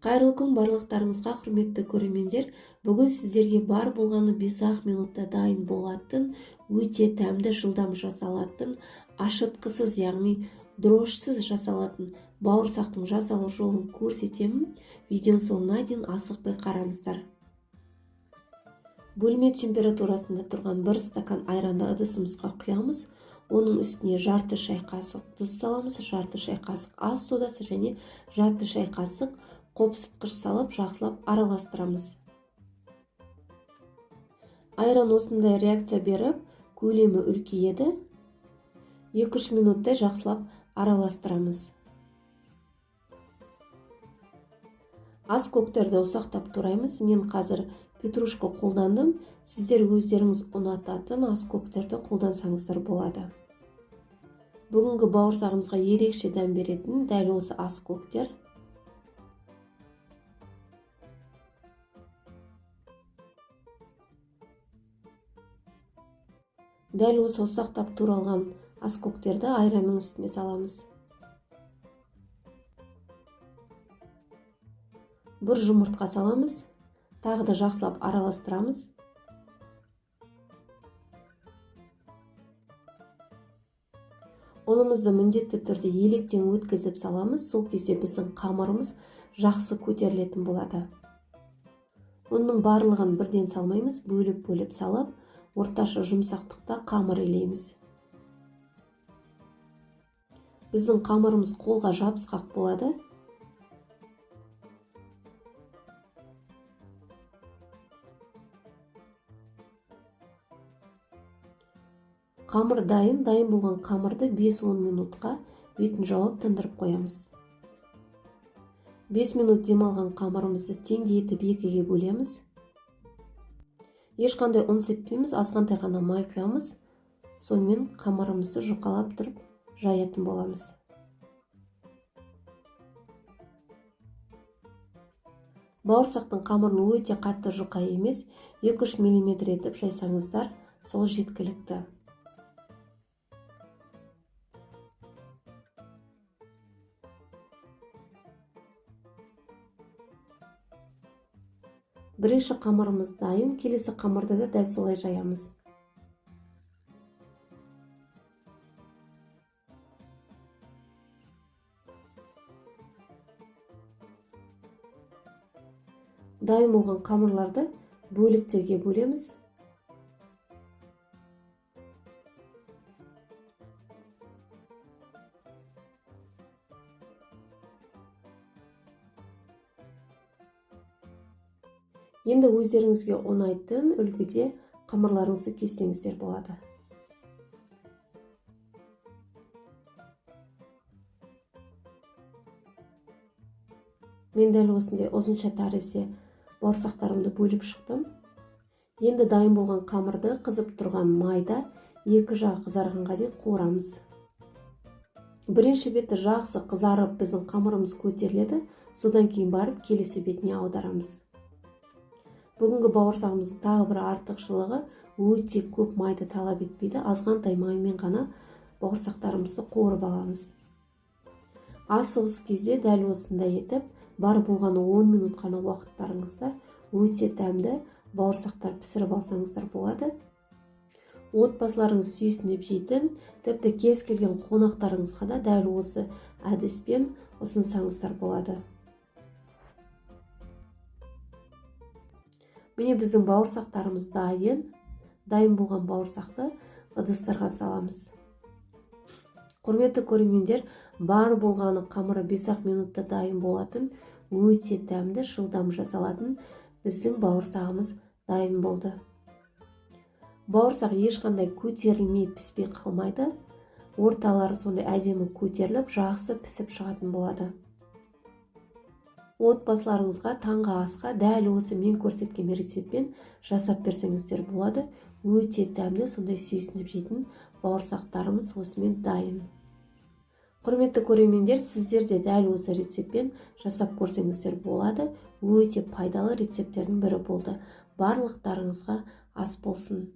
Қайырлы күн барлықтарыңызға, құрметті көрермендер. Бүгін сіздерге бар болғаны 5-ақ минутта дайын болатын, өте тәмді, жылдам жасалатын, ашытқысыз, яғни дрожсыз жасалатын бауырсақтың жасалу жолын көрсетемін. Видеоның соңына дейін асықпай қараңыздар. Бөлме температурасында тұрған 1 стакан айранды ыдысымызға құямыз. Оның үстіне жарты шай қасық тұз саламыз, жарты шай қасық ас содасы және жарты шай қасық қопсытқыш салып, жақсылап араластырамыз. Айран осындай реакция беріп, көлемі үлкейеді. 2-3 минуттай жақсылап араластырамыз. Ас көктерді ұсақтап тураймыз. Мен қазір петрушка қолдандым. Сіздер өздеріңіз ұнататын ас көктерді қолдансаңыздар болады. Бүгінгі бауырсағымызға ерекше дәм беретін дәл осы ас көктер. Дәл осы ұсақтап туралған ас көктерді айранның үстіне саламыз. Бір жұмыртқа саламыз. Тағы да жақсылап араластырамыз. Ұнымызды міндетті түрде електен өткізіп саламыз. Сол кезде біздің қамырымыз жақсы көтерілетін болады. Оның барлығын бірден салмаймыз, бөліп салып, орташа жұмсақтықта қамыр илейміз. Біздің қамырымыз қолға жабысқақ болады. Қамыр дайын болған қамырды 5-10 минутқа бетін жауып тындырып қоямыз. 5 минут демалған қамырымызды теңдей етіп екіге бөлеміз. Ешқандай ұн сеппейміз, азғантай ғана май құямыз. Сонымен қамырымызды жұқалап тұрып жаятын боламыз. Бауырсақтың қамырын өте қатты жұқа емес, 2-3 мм етіп жайсаңыздар, сол жеткілікті. Бірінші қамырымыз дайын, келесі қамырды да дәл солай жаямыз. Дайын болған қамырларды бөліктерге бөлеміз. Енді өздеріңізге ұнайтын үлгіде қамырларыңызды кессеңіздер болады. Мен дәл осындай ұзынша тәрізде бауырсақтарымды бөліп шықтым. Енді дайын болған қамырды қызып тұрған майда екі жағы қызарғанға дейін қуырамыз. Бірінші беті жақсы қызарып, біздің қамырымыз көтеріледі, содан кейін барып келесі бетіне аударамыз. Бүгінгі бауырсағымыздың тағы бір артықшылығы өте көп майды талап етпейді. Азғантай маймен ғана бауырсақтарымызды қуырып аламыз. Асығыс кезде дәл осындай етіп, бар болғаны 10 минут қана уақыттарыңызда өте дәмді бауырсақтар пісіріп алсаңыздар болады. Отбасыларыңыз сүйсініп жейтін, тіпті кез келген қонақтарыңызға да дәл осы әдіспен ұсынсаңыздар болады. Міне біздің бауырсақтарымыз дайын болған бауырсақты ыдыстарға саламыз. Құрметті көрермендер, бар болғаны қамыры 5-ақ минутта дайын болатын, өте дәмді, жылдам жасалатын біздің бауырсағымыз дайын болды. Бауырсақ ешқандай көтерілмей піспей қалмайды. Орталары сондай әдемі көтеріліп, жақсы пісіп шығатын болады. Отбасыларыңызға таңғы асқа дәл осы мен көрсеткен рецептпен жасап берсеңіздер болады. Өте дәмді, сондай сүйсініп жейтін бауырсақтарымыз осымен дайын. Құрметті көрермендер, сіздер де дәл осы рецептпен жасап көрсеңіздер болады. Өте пайдалы рецепттердің бірі болды. Барлықтарыңызға ас болсын.